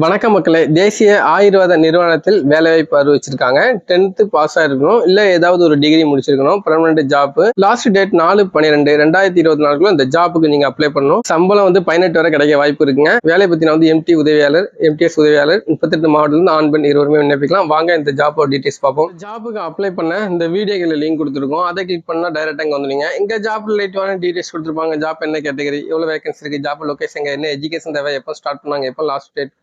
வணக்கம் மக்களே. தேசிய ஆயுர்வேத நிறுவனத்தில் வேலைவாய்ப்பு அறிவிச்சிருக்காங்க. 10th பாஸ் ஆயிருக்கணும், இல்ல ஏதாவது ஒரு டிகிரி முடிச்சிருக்கணும். Permanent job. லாஸ்ட் டேட் 4/12/2024 இந்த ஜாப்புக்கு நீங்க அப்ளை பண்ணணும். சம்பளம் வந்து 18 வரை கிடைக்க வாய்ப்பு இருக்குங்க. வேலை பத்தின வந்து எம்டி உதவியாளர், எம்டிஎஸ் உதவியாளர் 38 மாவட்டத்தில் ஆண் பெண் இருவருமே விண்ணப்பிக்கலாம். வாங்க இந்த ஜாப் டீடைல்ஸ் பார்ப்போம். ஜாப்புக்கு அப்ளை பண்ண இந்த வீடியோல லிங்க் கொடுத்துருக்கோம். அதை கிளிக் பண்ணா டைரக்டா இங்க வந்துடுங்க. இங்க ஜாப் ரிலேட்டிவான டீடைல்ஸ் கொடுத்துருப்பாங்க. ஜாப் என்ன கேட்டகரி, எவ்வளவு வேகன்சி இருக்கு, ஜாப் லொகேஷன் என்ன, எஜுகேஷன் தேவை, எப்போ ஸ்டார்ட் பண்ணாங்க, எப்போ லாஸ்ட் டேட்,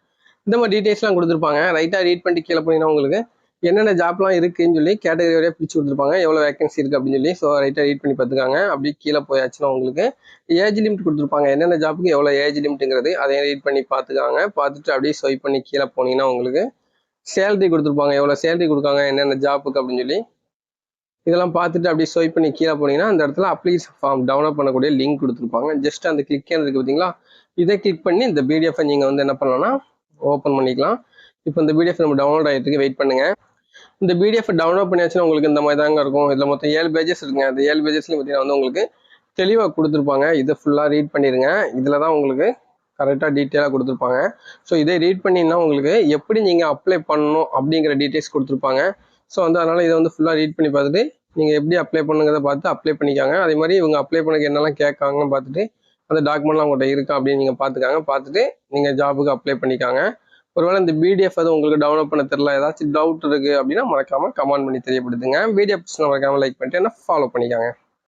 இந்த மாதிரி டீடைல்ஸ்லாம் கொடுத்துருப்பாங்க. ரைட்டாக ரீட் பண்ணி கீழே போனீங்கன்னா உங்களுக்கு என்னென்ன ஜாப்லாம் இருக்குன்னு சொல்லி கேட்டகரியோடய பிரிச்சு கொடுத்துருப்பாங்க, எவ்வளோ வேகன்சி இருக்குது அப்படின்னு சொல்லி. ஸோ ரைட்டாக ரீட் பண்ணி பார்த்துக்காங்க. அப்படி கீழே போயாச்சுன்னா உங்களுக்கு ஏஜ் லிமிட் கொடுத்துருப்பாங்க. என்னென்ன ஜாப்புக்கு எவ்வளோ ஏஜ் லிமிட்டுங்கிறது அதையும் ரீட் பண்ணி பார்த்துக்காங்க. பார்த்துட்டு அப்படியே ஸ்வைப் பண்ணி கீழே போனீங்கன்னா உங்களுக்கு சேலரி கொடுத்துருப்பாங்க, எவ்வளோ சேலரி கொடுக்காங்க, என்னென்ன ஜாப்புக்கு அப்படின்னு சொல்லி இதெல்லாம் பார்த்துட்டு அப்படியே ஸ்வைப் பண்ணி கீழே போனீங்கன்னா அந்த இடத்துல அப்ளிகேஷன் ஃபார்ம் டவுன்லோட் பண்ணக்கூடிய லிங்க் கொடுத்துருப்பாங்க. ஜஸ்ட் அந்த கிளிக் இருக்குது பார்த்தீங்களா, இதை கிளிக் பண்ணி இந்த பிடிஎஃப் நீங்கள் வந்து என்ன பண்ணலாம்னா ஓப்பன் பண்ணிக்கலாம். இப்போ இந்த பிடிஎஃப் நம்ம டவுன்லோட் ஆகிட்டு வெயிட் பண்ணுங்க. இந்த பிடிஎஃப் டவுன்லோட் பண்ணியாச்சுன்னா உங்களுக்கு இந்த மாதிரி தாங்க இருக்கும். இதில் மொத்தம் 7 பேஜஸ் இருக்குங்க. அந்த 7 பேஜஸ்லையும் பார்த்தீங்கன்னா வந்து உங்களுக்கு தெளிவாக கொடுத்துருப்பாங்க. இதை ஃபுல்லாக ரீட் பண்ணிடுங்க. இதில் தான் உங்களுக்கு கரெக்டாக டீட்டெயிலாக கொடுத்துருப்பாங்க. ஸோ இதை ரீட் பண்ணிங்கன்னா உங்களுக்கு எப்படி நீங்கள் அப்ளை பண்ணணும் அப்படிங்கிற டீட்டெயில்ஸ் கொடுத்துருப்பாங்க. ஸோ வந்து அதனால் இதை வந்து ஃபுல்லாக ரீட் பண்ணி பார்த்துட்டு நீங்கள் எப்படி அப்ளை பண்ணுங்கிறத பார்த்து அப்ளை பண்ணிக்காங்க. அதே மாதிரி இவங்க அப்ளை பண்ணக்கு என்னெல்லாம் கேட்காங்கன்னு பார்த்துட்டு அந்த டாக்குமெண்ட்லாம் உங்கள்கிட்ட இருக்கா அப்படின்னு நீங்கள் பார்த்துக்காங்க. பார்த்துட்டு நீங்கள் ஜாபுக்கு அப்ளை பண்ணிக்காங்க. ஒருவேளை இந்த பிடிஎஃப் அது உங்களுக்கு டவுன்லோட் பண்ண தெரியல, ஏதாச்சும் டவுட் இருக்குது அப்படின்னா மறக்காமல் கமெண்ட் பண்ணி தெரியப்படுத்துங்க. பிடிஎஃப் மறக்காமல் லைக் பண்ணிட்டு என்ன ஃபாலோ பண்ணிக்காங்க.